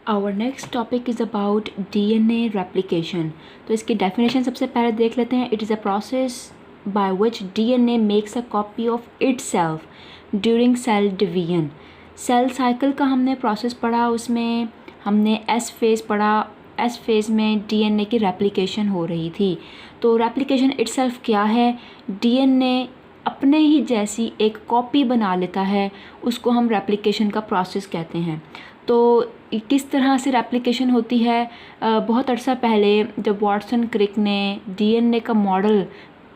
Our next topic is about DNA replication. तो इसकी definition सबसे पहले देख लेते हैं। It is a process by which DNA makes a copy of itself during cell division. Cell cycle का हमने प्रोसेस पढ़ा, उसमें हमने एस फेज़ पढ़ा। एस फेज़ में डीएनए की रेप्लिकेशन हो रही थी। तो रेप्लिकेशन इटसेल्फ क्या है? डीएनए अपने ही जैसी एक कॉपी बना लेता है, उसको हम रेप्लिकेशन का प्रोसेस कहते हैं। तो किस तरह से रेप्लिकेशन होती है? बहुत अरसा पहले जब वाटसन क्रिक ने डीएनए का मॉडल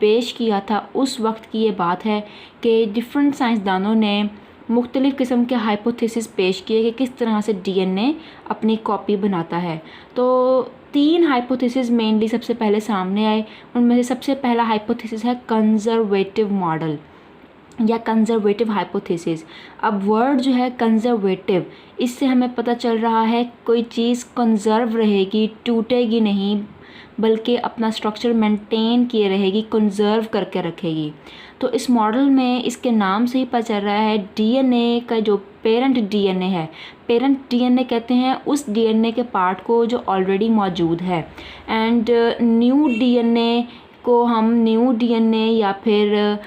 पेश किया था, उस वक्त की ये बात है कि डिफरेंट साइंसदानों ने मुख्तलिफ़ किस्म के हाइपोथेसिस पेश किए कि किस तरह से डीएनए अपनी कॉपी बनाता है। तो 3 हाइपोथेसिस मेनली सबसे पहले सामने आए। उनमें से सबसे पहला हाइपोथेसिस है कंजर्वेटिव मॉडल या कंजर्वेटिव हाइपोथेसिस। अब वर्ड जो है कंजर्वेटिव, इससे हमें पता चल रहा है कोई चीज़ कंजर्व रहेगी, टूटेगी नहीं, बल्कि अपना स्ट्रक्चर मेंटेन किए रहेगी, कंजर्व करके रखेगी। तो इस मॉडल में इसके नाम से ही पता चल रहा है डीएनए का जो पेरेंट डीएनए है, पेरेंट डीएनए कहते हैं उस डीएनए के पार्ट को जो ऑलरेडी मौजूद है, एंड न्यू डीएनए को हम न्यू डीएनए या फिर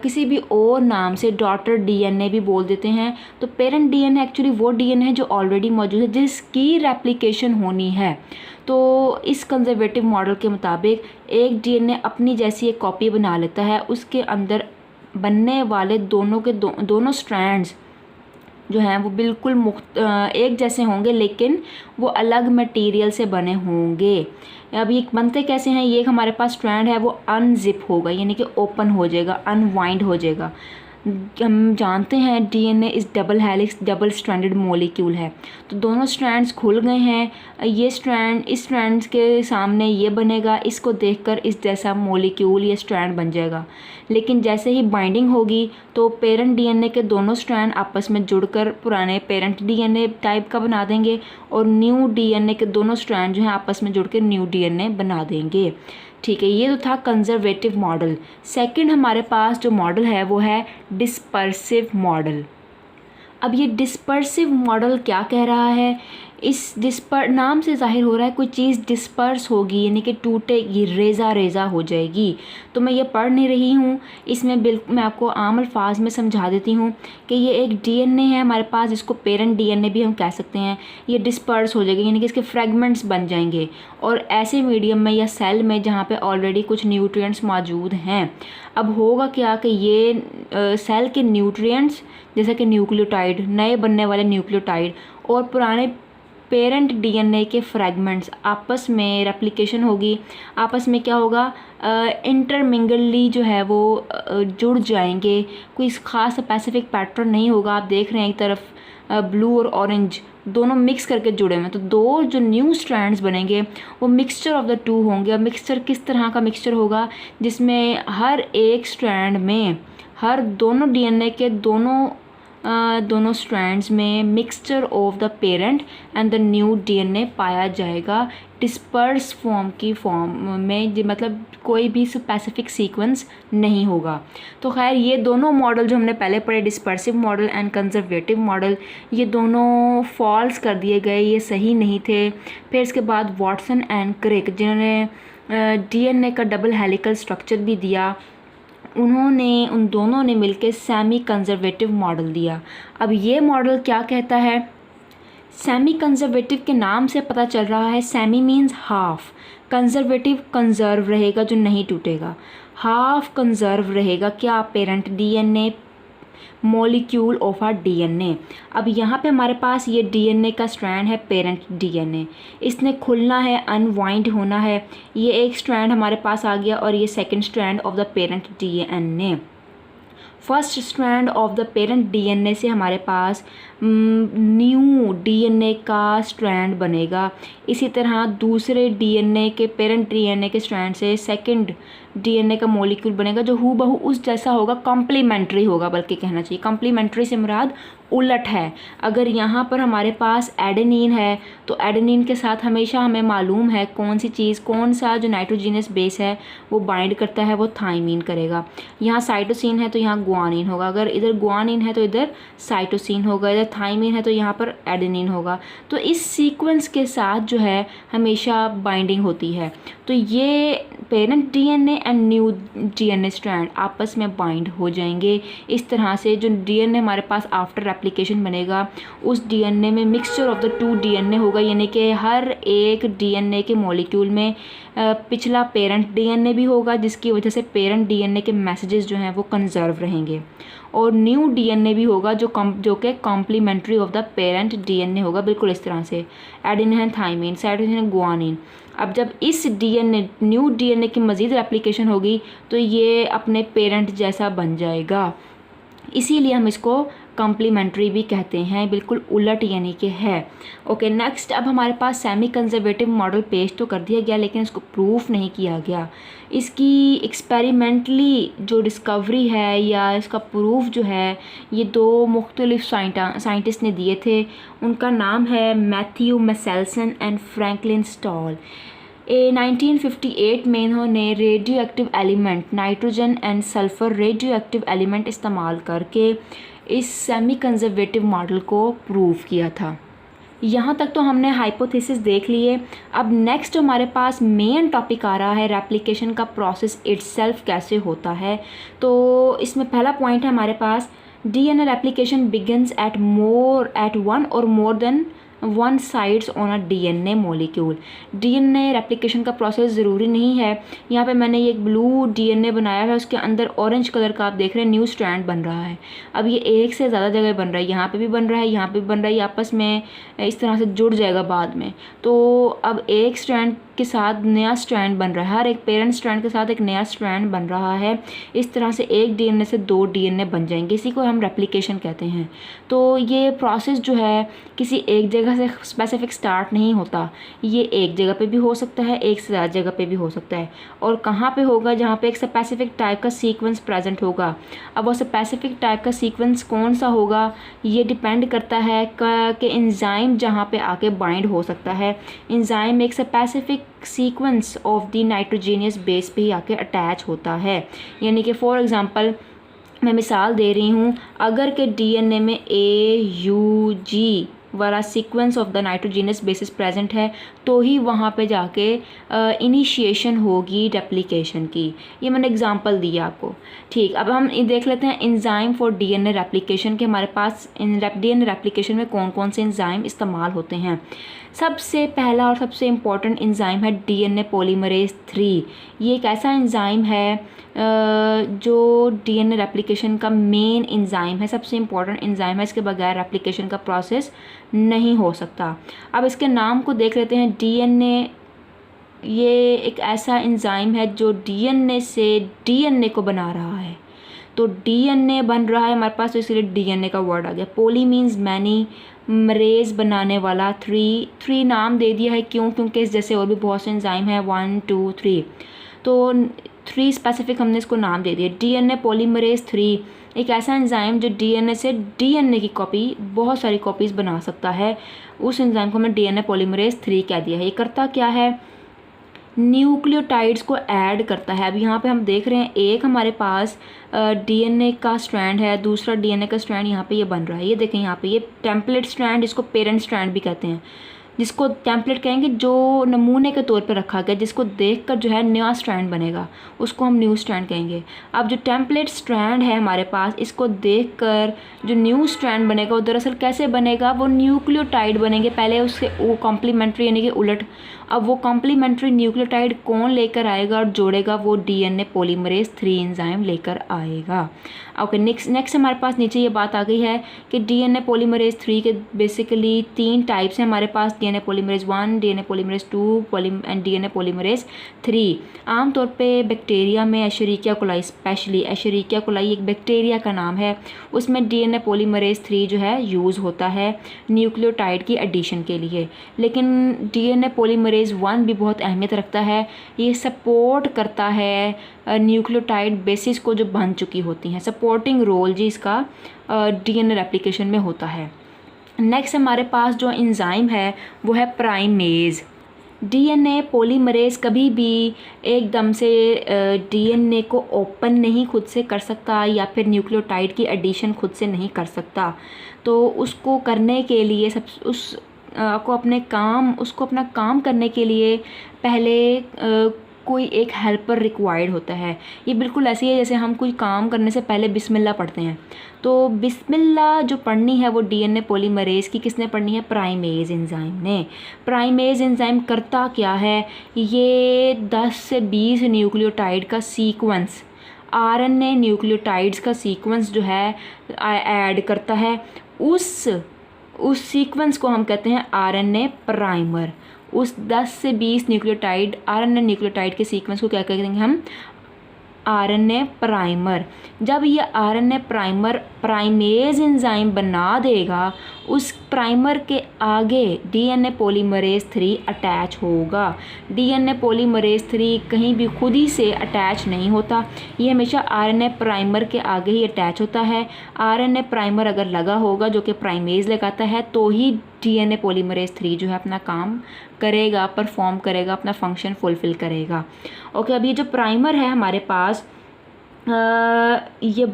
किसी भी और नाम से डॉटर डीएनए भी बोल देते हैं। तो पेरेंट डीएनए एक्चुअली वो डीएनए है जो ऑलरेडी मौजूद है, जिसकी रेप्लिकेशन होनी है। तो इस कंजर्वेटिव मॉडल के मुताबिक एक डीएनए अपनी जैसी एक कॉपी बना लेता है, उसके अंदर बनने वाले दोनों स्ट्रैंड्स जो हैं वो बिल्कुल एक जैसे होंगे, लेकिन वो अलग मटेरियल से बने होंगे। अब ये बनते कैसे हैं? ये हमारे पास स्ट्रैंड है वो अनजिप होगा, यानी कि ओपन हो जाएगा, अनवाइंड हो जाएगा। हम जानते हैं डीएनए इस double helix double stranded molecule है। तो दोनों स्ट्रैंड्स खुल गए हैं। ये स्ट्रैंड इस स्ट्रैंड के सामने ये बनेगा, इसको देखकर इस जैसा मॉलिक्यूल या स्ट्रैंड बन जाएगा। लेकिन जैसे ही बाइंडिंग होगी तो पेरेंट डीएनए के दोनों स्ट्रैंड आपस में जुड़कर पुराने पेरेंट डीएनए टाइप का बना देंगे, और न्यू डीएनए के दोनों स्ट्रैंड जो हैं आपस में जुड़कर न्यू डीएनए बना देंगे। ठीक है, ये तो था कंजर्वेटिव मॉडल। सेकंड हमारे पास जो मॉडल है वो है डिस्पर्सिव मॉडल। अब ये डिस्पर्सिव मॉडल क्या कह रहा है? इस नाम से जाहिर हो रहा है कोई चीज़ डिस्पर्स होगी, यानी कि टूटेगी, रेज़ा रेज़ा हो जाएगी। तो मैं ये पढ़ नहीं रही हूँ, इसमें मैं आपको आम अल्फाज में समझा देती हूँ कि ये एक डीएनए है हमारे पास, जिसको पेरेंट डीएनए भी हम कह सकते हैं। ये डिस्पर्स हो जाएगी, यानी कि इसके फ्रेगमेंट्स बन जाएंगे, और ऐसे मीडियम में या सेल में जहाँ पे ऑलरेडी कुछ न्यूट्रिएंट्स मौजूद हैं। अब होगा क्या कि ये सेल के न्यूट्रिएंट्स जैसे कि न्यूक्लियोटाइड, नए बनने वाले न्यूक्लियोटाइड और पुराने पेरेंट डीएनए के फ्रैगमेंट्स आपस में रेप्लिकेशन होगी। आपस में क्या होगा? इंटरमिंगली जो है वो जुड़ जाएंगे। कोई ख़ास स्पेसिफिक पैटर्न नहीं होगा। आप देख रहे हैं एक तरफ ब्लू और ऑरेंज दोनों मिक्स करके जुड़े हुए हैं। तो दो जो न्यू स्ट्रैंड्स बनेंगे वो मिक्सचर ऑफ द टू होंगे। और मिक्सचर किस तरह का मिक्सचर होगा? जिसमें हर एक स्ट्रैंड में, हर दोनों डीएनए के दोनों स्ट्रैंड्स में mixture of the parent and the new DNA पाया जाएगा डिस्पर्स फॉर्म में, मतलब कोई भी स्पेसिफिक सीक्वेंस नहीं होगा। तो खैर ये दोनों मॉडल जो हमने पहले पढ़े, dispersive model and conservative model, ये दोनों फॉल्स कर दिए गए, ये सही नहीं थे। फिर इसके बाद वाटसन एंड क्रिक, जिन्होंने डीएनए का डबल हेलिकल स्ट्रक्चर भी दिया, उन दोनों ने मिलकर सेमी कंजर्वेटिव मॉडल दिया। अब ये मॉडल क्या कहता है? सेमी कंजर्वेटिव के नाम से पता चल रहा है, semi means half, conservative conserve रहेगा जो नहीं टूटेगा, हाफ कंजर्व रहेगा क्या? Parent DNA molecule of a DNA. अब यहाँ पे हमारे पास ये डीएनए का स्ट्रैंड है पेरेंट डीएनए, इसने खुलना है, अनवाइंड होना है। ये एक स्ट्रैंड हमारे पास आ गया और ये second strand of the parent DNA. First strand of the parent DNA से हमारे पास न्यू डीएनए का स्ट्रैंड बनेगा। इसी तरह दूसरे डीएनए के पेरेंट डीएनए के स्ट्रैंड से सेकंड डीएनए का मॉलिक्यूल बनेगा जो हूबहू उस जैसा होगा, कॉम्प्लीमेंट्री होगा, बल्कि कहना चाहिए कॉम्प्लीमेंट्री से मुराद उलट है। अगर यहाँ पर हमारे पास एडेनिन है तो एडेनिन के साथ हमेशा हमें मालूम है कौन सी चीज़, कौन सा जो नाइट्रोजीनस बेस है वो बाइंड करता है, वो थाइमीन करेगा। यहाँ साइटोसिन है तो यहाँ गुआनिन होगा, अगर इधर गुआनिन है तो इधर साइटोसिन होगा, इधर थाइमिन है तो यहाँ पर एडेनिन होगा। तो इस सीक्वेंस के साथ जो है हमेशा बाइंडिंग होती है। तो ये parent DNA and new DNA strand आपस में बाइंड हो जाएंगे। इस तरह से जो डीएनए हमारे पास आफ्टर रेप्लिकेशन बनेगा उस डीएनए में मिक्सचर ऑफ द 2 डीएनए होगा, यानी कि हर एक डीएनए के मॉलिक्यूल में पिछला पेरेंट डीएनए भी होगा, जिसकी वजह से पेरेंट डीएनए के मैसेजेस जो हैं वो कंजर्व रहेंगे। और न्यू डीएनए भी होगा जो कि complementary of the parent DNA होगा, बिल्कुल इस तरह से एडेनिन, थाइमिन, साइटोसिन, गुआनिन। अब जब इस डीएनए न्यू डीएनए की मज़ीद रेप्लिकेशन होगी तो ये अपने पेरेंट जैसा बन जाएगा, इसीलिए हम इसको कॉम्प्लीमेंट्री भी कहते हैं, बिल्कुल उलट यानी कि है। ओके, नेक्स्ट अब हमारे पास सेमी कंजर्वेटिव मॉडल पेश तो कर दिया गया लेकिन इसको प्रूफ नहीं किया गया। इसकी एक्सपेरिमेंटली जो डिस्कवरी है या इसका प्रूफ जो है ये 2 मुख्तलिफ साइंटिस्ट ने दिए थे। उनका नाम है Matthew Meselson and Franklin stall. 1958 में इन्होंने radio active element nitrogen and sulphur radio active element इस्तेमाल करके इस सेमी कंजर्वेटिव मॉडल को प्रूव किया था। यहाँ तक तो हमने हाइपोथेसिस देख लिए। अब नेक्स्ट हमारे पास मेन टॉपिक आ रहा है रेप्लिकेशन का प्रोसेस इटसेल्फ कैसे होता है। तो इसमें पहला पॉइंट है हमारे पास डीएनए रेप्लिकेशन बिगिंस एट 1 और more than 1 sides on a DNA molecule. DNA replication का प्रोसेस ज़रूरी नहीं है। यहाँ पे मैंने ये एक ब्लू डीएनए बनाया है, उसके अंदर ऑरेंज कलर का आप देख रहे हैं न्यू स्ट्रैंड बन रहा है। अब ये एक से ज़्यादा जगह बन रहा है, यहाँ पे भी बन रहा है, यहाँ पे भी बन रहा है, ये आपस में इस तरह से जुड़ जाएगा बाद में। तो अब एक स्ट्रैंड के साथ नया स्ट्रैंड बन रहा है, हर एक पेरेंट स्ट्रैंड के साथ एक नया स्ट्रैंड बन रहा है। इस तरह से एक डीएनए से 2 डीएनए बन जाएंगे, इसी को हम रेप्लिकेशन कहते हैं। तो ये प्रोसेस जो है किसी एक जगह से स्पेसिफिक स्टार्ट नहीं होता, ये एक जगह पे भी हो सकता है, एक से ज़्यादा जगह पे भी हो सकता है। और कहाँ पे होगा? जहाँ पे एक स्पेसिफिक टाइप का सीक्वेंस प्रेजेंट होगा। अब वो स्पेसिफिक टाइप का सीक्वेंस कौन सा होगा ये डिपेंड करता है कि एंजाइम जहाँ पे आके बाइंड हो सकता है। एंजाइम एक specific sequence of the nitrogenous base पे ही आके अटैच होता है। यानी कि फॉर एग्जांपल मैं मिसाल दे रही हूँ, अगर के डीएनए में AUG वाला sequence of the nitrogenous basis present है तो ही वहाँ पे जाके इनिशिएशन होगी रेप्लिकेशन की। ये मैंने एग्जांपल दिया आपको। ठीक, अब हम देख लेते हैं एंजाइम फॉर डीएनए रेप्लिकेशन के हमारे पास डीएनए रेप्लिकेशन में कौन कौन से एंजाइम इस्तेमाल होते हैं। सबसे पहला और सबसे इम्पॉर्टेंट एंजाइम है डीएनए पॉलीमरेज 3। ये एक ऐसा एंजाइम है जो डीएनए रेप्लिकेशन का मेन एंजाइम है, सबसे इम्पॉर्टेंट एंजाइम है। इसके बगैर रेप्लिकेशन का प्रोसेस नहीं हो सकता। अब इसके नाम को देख लेते हैं। डीएनए ये एक ऐसा एंजाइम है जो डीएनए से डीएनए को बना रहा है। तो डीएनए बन रहा है हमारे पास, तो इसलिए डीएनए का वर्ड आ गया। पोली मीन्स मैनी, मरेज बनाने वाला, 3 नाम दे दिया है। क्यों? क्योंकि इस जैसे और भी बहुत से एंजाइम हैं, 1 2 3, तो 3 स्पेसिफिक हमने इसको नाम दे दिया। डीएनए पॉलीमरेज 3 एक ऐसा एंजाइम जो डीएनए से डीएनए की कॉपी, बहुत सारी कॉपीज़ बना सकता है। उस एंजाइम को हमने डीएनए पॉलीमरेज 3 कह दिया है। ये करता क्या है? न्यूक्लियोटाइड्स को ऐड करता है। अब यहाँ पे हम देख रहे हैं एक हमारे पास डीएनए का स्ट्रैंड है, दूसरा डीएनए का स्ट्रैंड यहाँ पे ये बन रहा है। ये देखें यहाँ पे ये टेम्पलेट स्ट्रैंड, इसको पेरेंट स्ट्रैंड भी कहते हैं, जिसको टेम्पलेट कहेंगे, जो नमूने के तौर पर रखा गया, जिसको देखकर जो है नया स्ट्रैंड बनेगा, उसको हम न्यू स्ट्रैंड कहेंगे। अब जो टेम्पलेट स्ट्रैंड है हमारे पास, इसको देखकर जो न्यू स्ट्रैंड बनेगा वो दरअसल कैसे बनेगा? वो न्यूक्लियोटाइड बनेंगे पहले, उससे वो कॉम्प्लीमेंट्री यानी कि उलट। अब वो कॉम्प्लीमेंट्री न्यूक्लियोटाइड कौन लेकर आएगा और जोड़ेगा? वो डीएनए पॉलीमरेज 3 एंजाइम लेकर आएगा। ओके, नेक्स्ट हमारे पास नीचे ये बात आ गई है कि डीएनए पॉलीमरेज 3 के बेसिकली 3 टाइप्स हैं हमारे पास। DNA polymerase 1, DNA polymerase 2 and DNA polymerase 3। आमतौर पे बैक्टीरिया में Escherichia coli, specially Escherichia coli एक बैक्टीरिया का नाम है, उसमें डीएनए पॉलीमरेज 3 जो है यूज़ होता है न्यूक्लियोटाइड की एडिशन के लिए। लेकिन डीएनए पॉलीमरेज 1 भी बहुत अहमियत रखता है। ये सपोर्ट करता है न्यूक्लियोटाइड बेसिस को जो बन चुकी होती हैं। सपोर्टिंग रोल जी इसका डीएनए रेप्लिकेशन में होता है। नेक्स्ट हमारे पास जो एंजाइम है वो है प्राइमेज। डीएनए पॉलीमरेज कभी भी एकदम से डीएनए को ओपन नहीं खुद से कर सकता या फिर न्यूक्लियोटाइड की एडिशन खुद से नहीं कर सकता। तो उसको करने के लिए उसको अपना काम करने के लिए पहले कोई एक हेल्पर रिक्वायर्ड होता है। ये बिल्कुल ऐसे ही है जैसे हम कोई काम करने से पहले बिस्मिल्लाह पढ़ते हैं। तो बिस्मिल्लाह जो पढ़नी है वो डीएनए पॉलीमरेज की किसने पढ़नी है? प्राइमेज एंजाइम ने। प्राइमेज एंजाइम करता क्या है? ये 10 से 20 न्यूक्लियोटाइड का सीक्वेंस, आरएनए न्यूक्लियोटाइड्स का सीक्वेंस जो है ऐड करता है। उस सीक्वेंस को हम कहते हैं आरएनए प्राइमर। उस 10 से 20 न्यूक्लियोटाइड आरएनए न्यूक्लियोटाइड के सीक्वेंस को क्या कहेंगे हम? RNA primer. जब ये आरएनए प्राइमर प्राइमेज एंजाइम बना देगा, उस प्राइमर के आगे डीएनए पॉलीमरेज 3 अटैच होगा। डीएनए पॉलीमरेज 3 कहीं भी खुद ही से अटैच नहीं होता, ये हमेशा आरएनए प्राइमर के आगे ही अटैच होता है। आरएनए प्राइमर अगर लगा होगा, जो कि प्राइमेज लगाता है, तो ही डीएनए पॉलीमरेज 3 जो है अपना काम करेगा, परफॉर्म करेगा, अपना फंक्शन फुलफिल करेगा। ओके, अब ये जो प्राइमर है हमारे पास, ये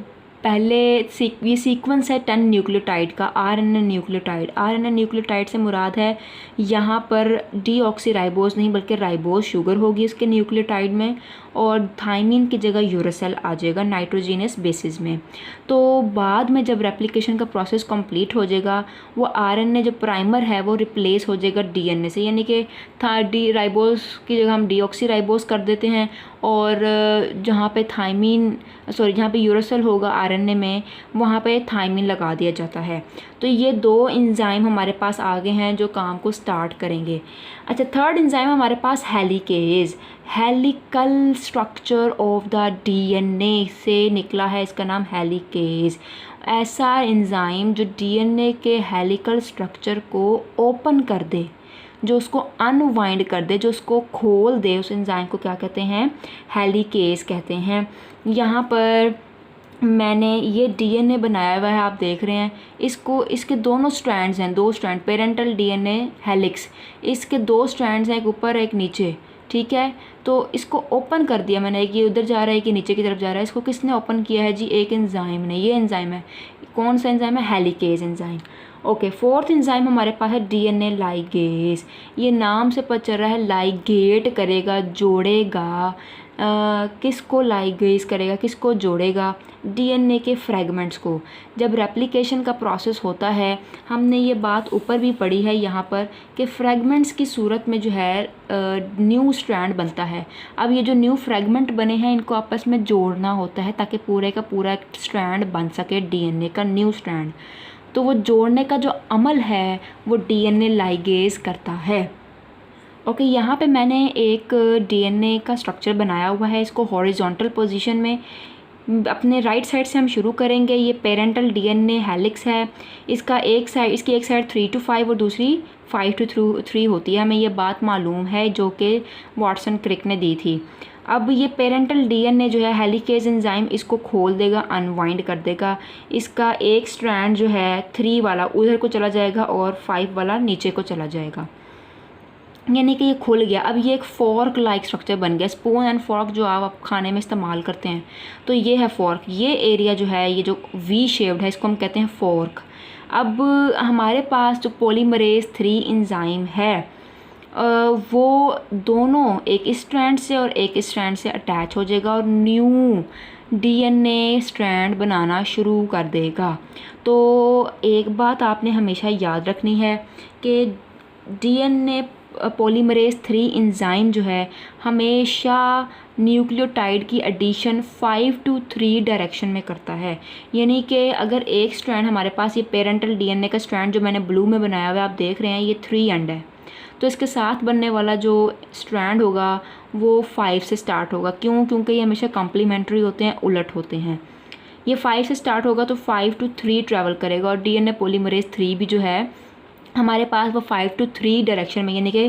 सीक्वेंस है 10 न्यूक्लियोटाइड का, आरएनए न्यूक्लियोटाइड। आरएनए न्यूक्लियोटाइड से मुराद है यहाँ पर डीऑक्सीराइबोज नहीं बल्कि राइबोज शुगर होगी इसके न्यूक्लियोटाइड में, और थाइमिन की जगह यूरेसिल आ जाएगा नाइट्रोजीनियस बेसिस में। तो बाद में जब रेप्लिकेशन का प्रोसेस कंप्लीट हो जाएगा, वो आरएनए जो प्राइमर है वो रिप्लेस हो जाएगा डीएनए से, यानी कि डी राइबोज की जगह हम डीऑक्सीराइबोज कर देते हैं, और जहाँ पे यूरेसिल होगा आरएनए में, वहाँ पे थाइमिन लगा दिया जाता है। तो ये 2 एंजाइम हमारे पास आ गए हैं जो काम को स्टार्ट करेंगे। अच्छा, थर्ड एंजाइम हमारे पास helicase. Helical structure of the DNA से निकला है इसका नाम हेलिकेज। ऐसा एंजाइम जो डीएनए के हेलिकल स्ट्रक्चर को ओपन कर दे, जो उसको अनवाइंड कर दे, जो उसको खोल दे, उस एंजाइम को क्या कहते हैं? हेलिकेज कहते हैं। यहाँ पर मैंने ये डीएनए बनाया हुआ है, आप देख रहे हैं इसके दोनों स्ट्रैंड्स हैं, 2 स्ट्रैंड, पेरेंटल डीएनए हेलिक्स, इसके 2 स्ट्रैंड्स हैं, एक ऊपर एक नीचे, ठीक है। तो इसको ओपन कर दिया मैंने, एक ये उधर जा रहा है, कि नीचे की तरफ जा रहा है। इसको किसने ओपन किया है जी? एक एंजाइम ने। ये एंजाइम है, कौन सा एंजाइम है? Helicase enzyme. Okay, fourth enzyme हमारे पास है डीएनए लाइगेज। ये नाम से पता चल रहा है लाइगेट करेगा, जोड़ेगा। किसको लाइगेज करेगा, किसको जोड़ेगा? डीएनए के फ्रैगमेंट्स को। जब रेप्लिकेशन का प्रोसेस होता है, हमने ये बात ऊपर भी पढ़ी है यहाँ पर, कि फ्रैगमेंट्स की सूरत में जो है न्यू स्ट्रैंड बनता है। अब ये जो न्यू फ्रैगमेंट बने हैं, इनको आपस में जोड़ना होता है ताकि पूरे का पूरा एक स्ट्रैंड बन सके, डीएनए का न्यू स्ट्रैंड। तो वो जोड़ने का जो अमल है वो डीएनए लाइगेज करता है। ओके, यहाँ पे मैंने एक डीएनए का स्ट्रक्चर बनाया हुआ है, इसको हॉरिजॉन्टल पोजीशन में अपने राइट साइड से हम शुरू करेंगे। ये पेरेंटल डीएनए हेलिक्स है, इसकी एक साइड 3 to 5 और दूसरी 5 to 3 होती है। हमें ये बात मालूम है जो कि वाटसन क्रिक ने दी थी। अब ये पेरेंटल डीएनए जो है हेलिकेज एंजाइम इसको खोल देगा, अनवाइंड कर देगा। इसका एक स्ट्रैंड जो है 3 वाला उधर को चला जाएगा और 5 वाला नीचे को चला जाएगा, यानी कि ये खुल गया। अब ये एक फॉर्क लाइक स्ट्रक्चर बन गया। स्पून एंड फॉर्क जो आप खाने में इस्तेमाल करते हैं, तो ये है फॉर्क। ये एरिया जो है, ये जो वी शेप्ड है, इसको हम कहते हैं फॉर्क। अब हमारे पास जो पॉलीमरेज 3 एंजाइम है, वो दोनों एक स्ट्रैंड से और एक स्ट्रैंड से अटैच हो जाएगा और न्यू डीएनए स्ट्रैंड बनाना शुरू कर देगा। तो एक बात आपने हमेशा याद रखनी है कि डीएनए पॉलीमरेज 3 एंजाइम जो है हमेशा न्यूक्लियोटाइड की एडिशन 5 to 3 डायरेक्शन में करता है। यानी कि अगर एक स्ट्रैंड हमारे पास, ये पेरेंटल डीएनए का स्ट्रैंड जो मैंने ब्लू में बनाया हुआ है, आप देख रहे हैं, ये 3 एंड है, तो इसके साथ बनने वाला जो स्ट्रैंड होगा वो 5 से स्टार्ट होगा। क्योंकि ये हमेशा कॉम्प्लीमेंट्री होते हैं, उलट होते हैं। ये 5 से स्टार्ट होगा तो 5 to 3 ट्रैवल करेगा, और डीएनए पॉलीमरेज 3 भी जो है हमारे पास वो 5 to 3 डायरेक्शन में, यानी कि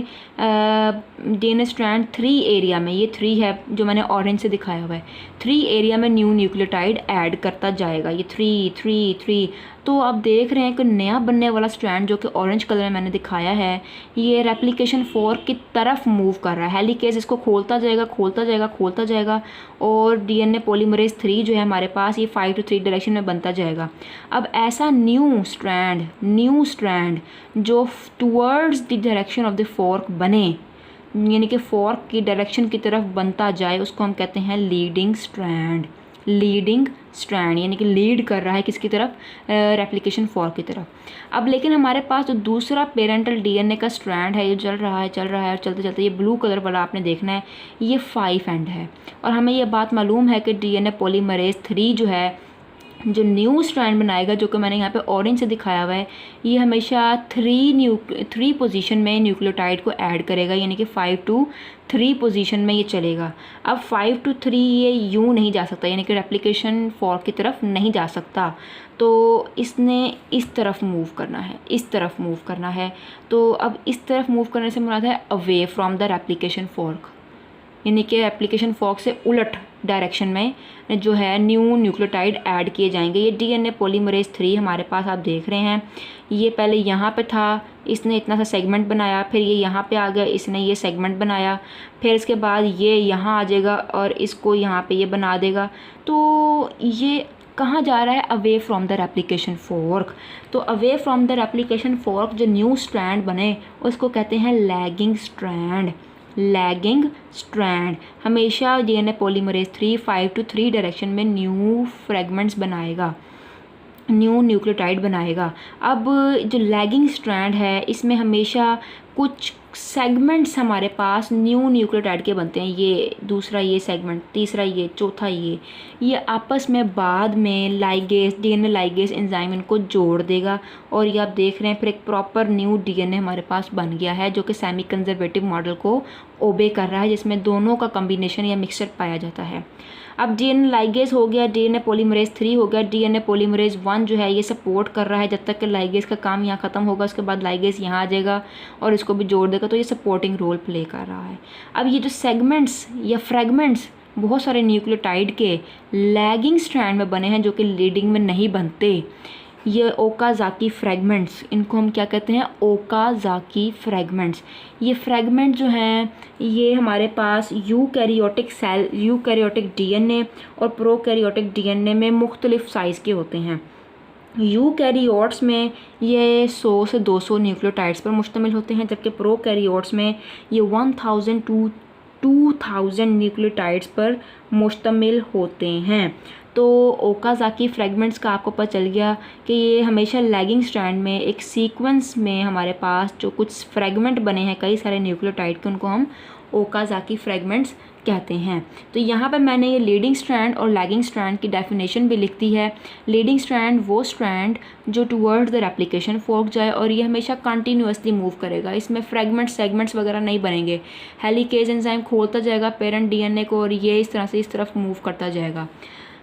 डीएनए स्ट्रैंड 3 एरिया में, ये 3 है जो मैंने ऑरेंज से दिखाया हुआ है, 3 एरिया में न्यू न्यूक्लियोटाइड ऐड करता जाएगा। ये 3 3 3, तो आप देख रहे हैं कि नया बनने वाला स्ट्रैंड जो कि ऑरेंज कलर में मैंने दिखाया है, ये रेप्लिकेशन फोर्क की तरफ मूव कर रहा है। हेलिकेज इसको खोलता जाएगा खोलता जाएगा खोलता जाएगा और डीएनए पॉलीमरेज 3 जो है हमारे पास, ये 5 to 3 डायरेक्शन में बनता जाएगा। अब ऐसा न्यू स्ट्रैंड जो towards the direction of the fork बने, यानी कि फोर्क की डायरेक्शन की तरफ बनता जाए, उसको हम कहते हैं लीडिंग स्ट्रैंड यानी कि लीड कर रहा है किसकी तरफ, रेप्लिकेशन फोर्क की तरफ। अब लेकिन हमारे पास जो दूसरा पेरेंटल डीएनए का स्ट्रैंड है, ये चल रहा है और चलते चलते ये ब्लू कलर वाला आपने देखना है, ये 5 एंड है। और हमें ये बात मालूम है कि डीएनए पॉलीमरेज 3 जो है, जो न्यू स्ट्रैंड बनाएगा, जो कि मैंने यहाँ पे ऑरेंज से दिखाया हुआ है, ये हमेशा 3 पोजीशन में न्यूक्लियोटाइड को ऐड करेगा, यानी कि 5 to 3 पोजीशन में ये चलेगा। अब 5 to 3 ये यूँ नहीं जा सकता, यानी कि रेप्लिकेशन फोर्क की तरफ नहीं जा सकता, तो इसने इस तरफ मूव करना है। तो अब इस तरफ मूव करने से मुराद है away from the replication fork, यानी कि एप्लीकेशन फोर्क से उलट डायरेक्शन में जो है न्यू न्यूक्लियोटाइड ऐड किए जाएंगे। ये डीएनए पॉलीमरेज 3 हमारे पास आप देख रहे हैं, ये पहले यहाँ पे था, इसने इतना सा सेगमेंट बनाया, फिर ये यहाँ पे आ गया, इसने ये सेगमेंट बनाया, फिर इसके बाद ये यहाँ आ जाएगा और इसको यहाँ पे ये बना देगा। तो ये कहाँ जा रहा है, away from the replication fork. तो away from the replication fork जो न्यू स्ट्रैंड बने उसको कहते हैं लैगिंग स्ट्रैंड। हमेशा डीएनए पॉलीमरेज 3 5 to 3 डायरेक्शन में न्यू फ्रेगमेंट्स बनाएगा, न्यू न्यूक्लियोटाइड बनाएगा। अब जो लैगिंग स्ट्रैंड है, इसमें हमेशा कुछ सेगमेंट्स हमारे पास न्यू न्यूक्लियोटाइड के बनते हैं, ये दूसरा ये सेगमेंट, तीसरा ये, चौथा ये आपस में बाद में लाइगेज, डीएनए लाइगेज एंजाइम इनको जोड़ देगा और ये आप देख रहे हैं फिर एक प्रॉपर न्यू डीएनए हमारे पास बन गया है, जो कि सेमी कंजर्वेटिव मॉडल को ओबे कर रहा है, जिसमें दोनों का कम्बिनेशन या मिक्सचर पाया जाता है। अब डीएनए लाइगेज हो गया, डीएनए पॉलीमरेज 3 हो गया, डीएनए पॉलीमरेज 1 जो है ये सपोर्ट कर रहा है जब तक कि लाइगेज का काम यहाँ ख़त्म होगा, उसके बाद लाइगेज यहाँ आ जाएगा और इसको भी जोड़ देगा, तो ये सपोर्टिंग रोल प्ले कर रहा है। अब ये जो सेगमेंट्स या फ्रेगमेंट्स बहुत सारे न्यूक्लियोटाइड के लैगिंग स्ट्रैंड में बने हैं जो कि लीडिंग में नहीं बनते, ये ओकाज़ाकी फ्रेगमेंट्स, इनको हम क्या कहते हैं, ओकाज़ाकी फ्रेगमेंट्स। ये फ्रेगमेंट जो हैं ये हमारे पास यूकैरियोटिक डीएनए और प्रोकैरियोटिक डीएनए में मुख्तलिफ साइज़ के होते हैं। यूकैरियोट्स में ये 100 से 200 न्यूक्लियोटाइड्स पर मुश्तमिल होते हैं, जबकि प्रोकैरियोट्स में ये 1000 to 2000 न्यूक्लियोटाइड्स पर मुश्तमिल होते हैं। तो ओकाज़ाकी फ्रेगमेंट्स का आपको पता चल गया कि ये हमेशा लैगिंग स्ट्रैंड में एक सीक्वेंस में हमारे पास जो कुछ फ्रेगमेंट बने हैं कई सारे न्यूक्लियोटाइड के, उनको हम ओकाज़ाकी फ्रेगमेंट्स कहते हैं। तो यहाँ पे मैंने ये लीडिंग स्ट्रैंड और लैगिंग स्ट्रैंड की डेफिनेशन भी लिख दी है। लीडिंग स्ट्रैंड वो स्ट्रैंड जो टुवर्ड्स द रेप्लिकेशन फोर्क जाए और ये हमेशा कंटिन्यूअसली मूव करेगा, इसमें फ्रेगमेंट्स सेगमेंट्स वगैरह नहीं बनेंगे। हेलिकेज एंजाइम खोलता जाएगा पेरेंट डीएनए को और ये इस तरह से इस तरफ मूव करता जाएगा।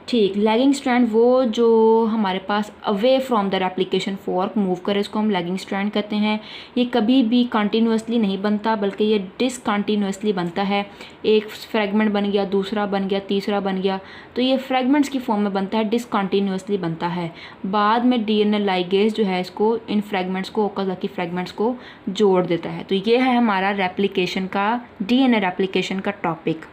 ठीक, लैगिंग स्ट्रैंड वो जो हमारे pass away from the replication fork move करे, इसको हम लैगिंग स्ट्रैंड कहते हैं। ये कभी भी कंटिन्यूअसली नहीं बनता बल्कि ये डिसकंटिन्यूअसली बनता है। एक फ्रेगमेंट बन गया, दूसरा बन गया, तीसरा बन गया, तो ये फ्रेगमेंट्स की फॉर्म में बनता है, डिसकंटिन्यूअसली बनता है। बाद में डीएनए लाइगेज जो है इसको, इन फ्रेगमेंट्स को, ओकाज़ाकी फ्रेगमेंट्स को जोड़ देता है। तो ये है हमारा रेप्लिकेशन का, डीएनए रेप्लिकेशन का टॉपिक।